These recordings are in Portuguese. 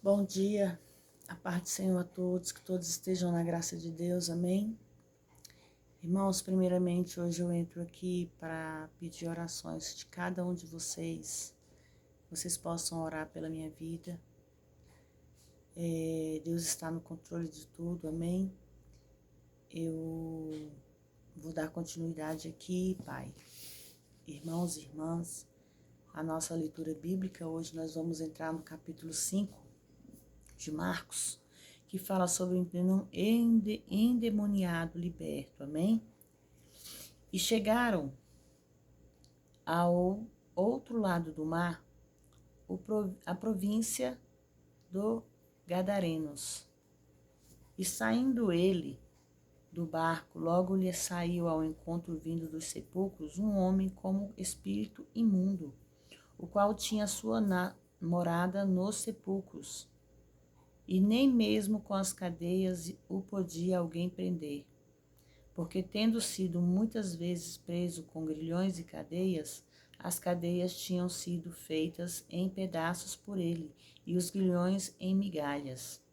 Bom dia, a paz do Senhor a todos, que todos estejam na graça de Deus, amém? Irmãos, primeiramente hoje eu entro aqui para pedir orações de cada um de vocês possam orar pela minha vida. Deus está no controle de tudo, amém? Eu vou dar continuidade aqui, Pai. Irmãos e irmãs, a nossa leitura bíblica, hoje nós vamos entrar no capítulo 5 de Marcos, que fala sobre o endemoniado liberto, amém? E chegaram ao outro lado do mar, a província do Gadarenos. E saindo ele do barco, logo lhe saiu ao encontro vindo dos sepulcros um homem como espírito imundo, o qual tinha sua morada nos sepulcros. E nem mesmo com as cadeias o podia alguém prender, porque tendo sido muitas vezes preso com grilhões e cadeias, as cadeias tinham sido feitas em pedaços por ele, e os grilhões em migalhas.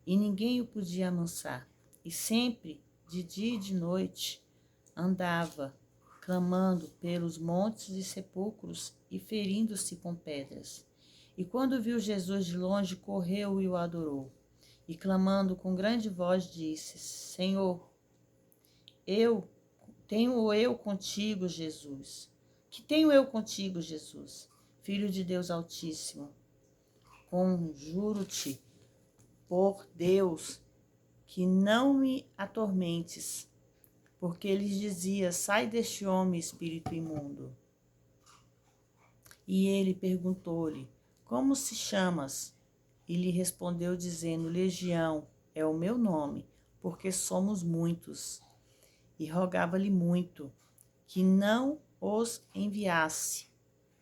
E ninguém o podia amansar, e sempre, de dia e de noite, andava, clamando pelos montes e sepulcros, e ferindo-se com pedras. E quando viu Jesus de longe, correu e o adorou. E clamando com grande voz, disse: Senhor, eu contigo, Jesus. Que tenho eu contigo, Jesus, Filho de Deus Altíssimo? Conjuro-te, por Deus, que não me atormentes. Porque ele dizia: sai deste homem, espírito imundo. E ele perguntou-lhe: como se chamas? E lhe respondeu, dizendo: Legião é o meu nome, porque somos muitos. E rogava-lhe muito que não os enviasse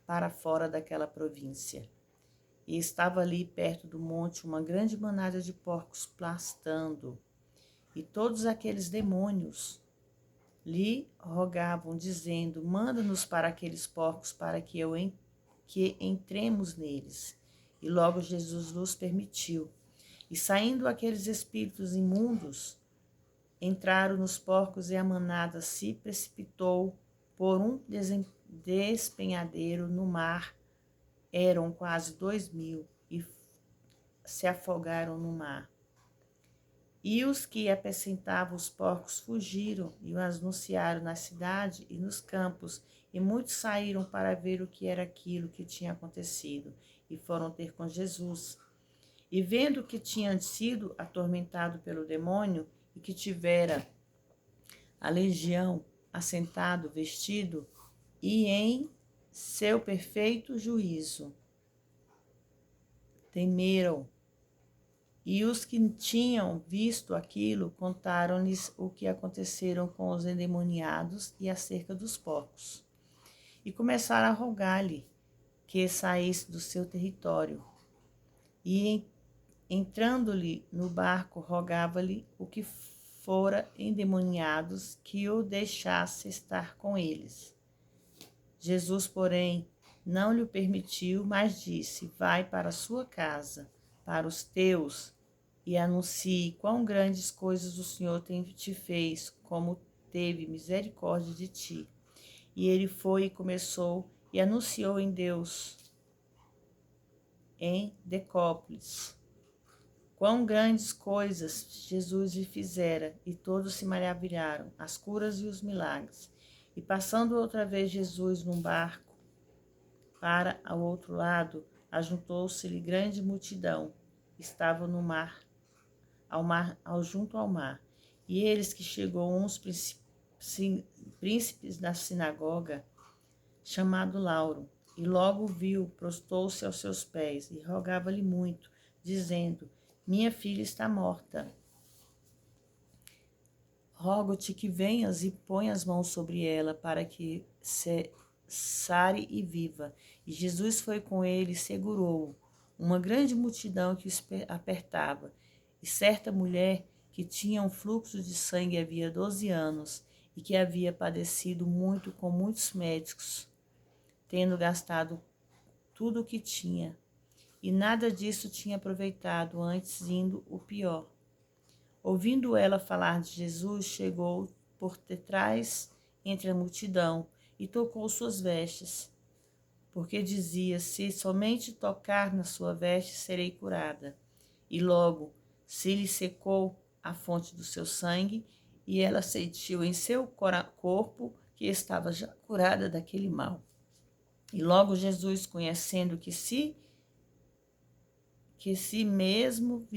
para fora daquela província. E estava ali perto do monte uma grande manada de porcos pastando. E todos aqueles demônios lhe rogavam, dizendo: manda-nos para aqueles porcos, para que entremos neles. E logo Jesus nos permitiu. E saindo aqueles espíritos imundos, entraram nos porcos, e a manada se precipitou por um despenhadeiro no mar. Eram quase 2.000 e se afogaram no mar. E os que apacentavam os porcos fugiram e o anunciaram na cidade e nos campos, e muitos saíram para ver o que era aquilo que tinha acontecido, e foram ter com Jesus. E vendo que tinha sido atormentado pelo demônio, e que tivera a legião assentado, vestido, e em seu perfeito juízo, temeram. E os que tinham visto aquilo contaram-lhes o que aconteceram com os endemoniados e acerca dos porcos. E começaram a rogar-lhe que saísse do seu território. E entrando-lhe no barco, rogava-lhe o que fora endemoniados que o deixasse estar com eles. Jesus, porém, não lhe permitiu, mas disse: vai para a sua casa, para os teus, e anuncie quão grandes coisas o Senhor te fez, como teve misericórdia de ti. E ele foi e começou e anunciou em Decópolis, quão grandes coisas Jesus lhe fizera, e todos se maravilharam, as curas e os milagres. E passando outra vez Jesus num barco para ao outro lado, ajuntou-se-lhe grande multidão, estava no mar, junto ao mar. E eles que chegou uns príncipes da sinagoga, chamado Lauro, e logo viu, prostou-se aos seus pés, e rogava-lhe muito, dizendo: minha filha está morta. Rogo-te que venhas e ponha as mãos sobre ela, para que sare e viva. E Jesus foi com ele e segurou-o. Uma grande multidão que o apertava. E certa mulher que tinha um fluxo de sangue havia 12 anos, e que havia padecido muito com muitos médicos, tendo gastado tudo o que tinha, e nada disso tinha aproveitado, antes indo o pior. Ouvindo ela falar de Jesus, chegou por detrás entre a multidão e tocou suas vestes, porque dizia: se somente tocar na sua veste, serei curada. E logo se lhe secou a fonte do seu sangue, e ela sentiu em seu corpo que estava já curada daquele mal. E logo Jesus, conhecendo que mesmo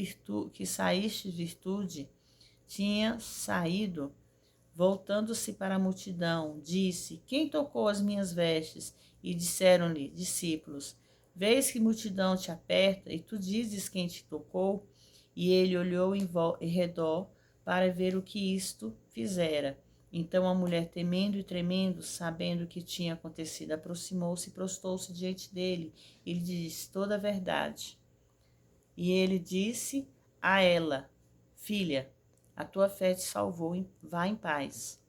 que saíste virtude, tinha saído, voltando-se para a multidão, disse: quem tocou as minhas vestes? E disseram-lhe discípulos: vês que multidão te aperta, e tu dizes quem te tocou? E ele olhou em redor para ver o que isto fizera. Então a mulher, temendo e tremendo, sabendo o que tinha acontecido, aproximou-se e prostou-se diante dele. Ele disse toda a verdade. E ele disse a ela: filha, a tua fé te salvou, vá em paz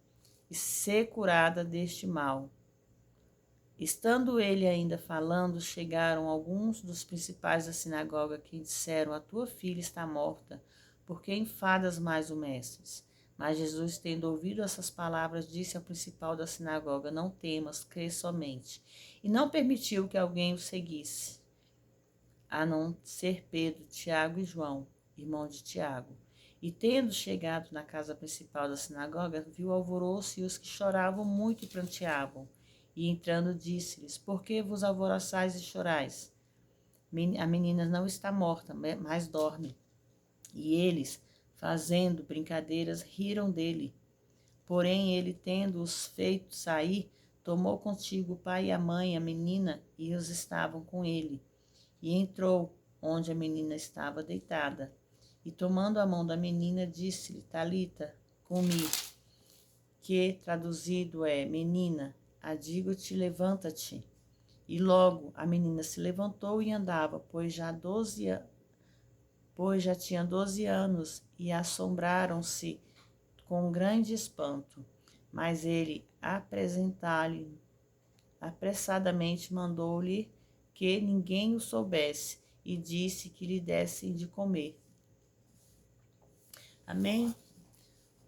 e ser curada deste mal. Estando ele ainda falando, chegaram alguns dos principais da sinagoga, que disseram: a tua filha está morta, por que enfadas mais o mestre? Mas Jesus, tendo ouvido essas palavras, disse ao principal da sinagoga: não temas, crê somente. E não permitiu que alguém o seguisse, a não ser Pedro, Tiago e João, irmão de Tiago. E tendo chegado na casa principal da sinagoga, viu o alvoroço e os que choravam muito e pranteavam. E entrando disse-lhes: por que vos alvoroçais e chorais? A menina não está morta, mas dorme. E eles, fazendo brincadeiras, riram dele. Porém ele, tendo-os feito sair, tomou contigo o pai e a mãe, a menina, e os estavam com ele. E entrou onde a menina estava deitada. E tomando a mão da menina, disse-lhe: Talita, cumi, que traduzido é: menina, adigo-te, levanta-te. E logo a menina se levantou e andava, pois já tinha 12 anos, e assombraram-se com grande espanto. Mas ele, apressadamente mandou-lhe que ninguém o soubesse, e disse que lhe dessem de comer. Amém?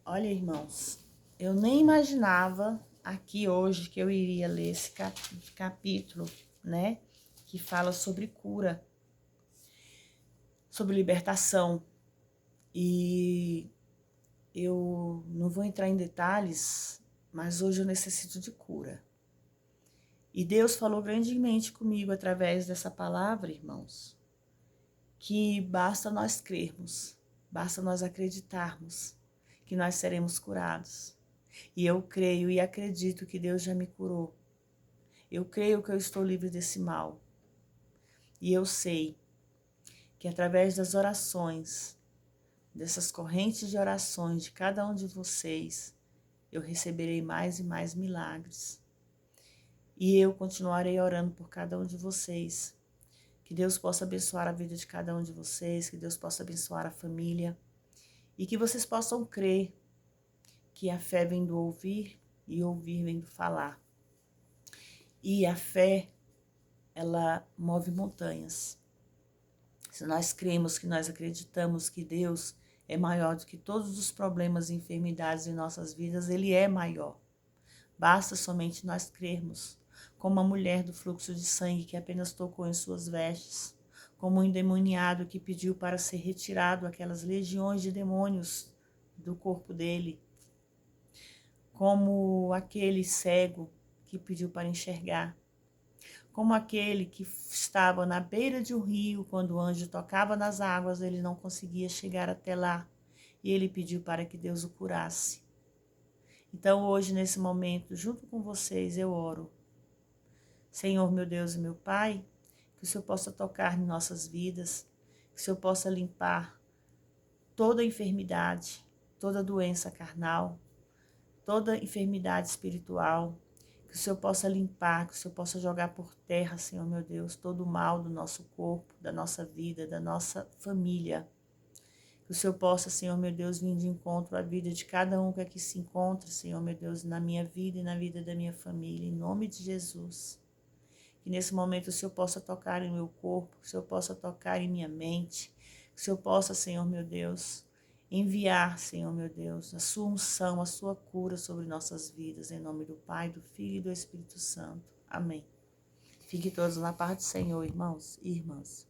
Olha, irmãos, eu nem imaginava aqui hoje que eu iria ler esse capítulo, né? Que fala sobre cura, sobre libertação. E eu não vou entrar em detalhes, mas hoje eu necessito de cura. E Deus falou grandemente comigo através dessa palavra, irmãos, que basta nós crermos, basta nós acreditarmos que nós seremos curados. E eu creio e acredito que Deus já me curou. Eu creio que eu estou livre desse mal. E eu sei que através das orações, dessas correntes de orações de cada um de vocês, eu receberei mais e mais milagres. E eu continuarei orando por cada um de vocês. Que Deus possa abençoar a vida de cada um de vocês, que Deus possa abençoar a família. E que vocês possam crer que a fé vem do ouvir e ouvir vem do falar. E a fé, ela move montanhas. Se nós cremos, que nós acreditamos que Deus é maior do que todos os problemas e enfermidades em nossas vidas, Ele é maior. Basta somente nós crermos, como a mulher do fluxo de sangue que apenas tocou em suas vestes, como o endemoniado que pediu para ser retirado aquelas legiões de demônios do corpo dele, como aquele cego que pediu para enxergar, como aquele que estava na beira de um rio, quando o anjo tocava nas águas, ele não conseguia chegar até lá, e ele pediu para que Deus o curasse. Então hoje, nesse momento, junto com vocês, eu oro. Senhor, meu Deus e meu Pai, que o Senhor possa tocar em nossas vidas, que o Senhor possa limpar toda enfermidade, toda doença carnal, toda enfermidade espiritual, que o Senhor possa limpar, que o Senhor possa jogar por terra, Senhor meu Deus, todo o mal do nosso corpo, da nossa vida, da nossa família. Que o Senhor possa, Senhor meu Deus, vir de encontro à vida de cada um que aqui se encontra, Senhor meu Deus, na minha vida e na vida da minha família, em nome de Jesus. Que nesse momento o Senhor possa tocar em meu corpo, que o Senhor possa tocar em minha mente, que o Senhor possa, Senhor meu Deus, enviar, Senhor meu Deus, a sua unção, a sua cura sobre nossas vidas, em nome do Pai, do Filho e do Espírito Santo. Amém. Fiquem todos na paz do Senhor, irmãos e irmãs.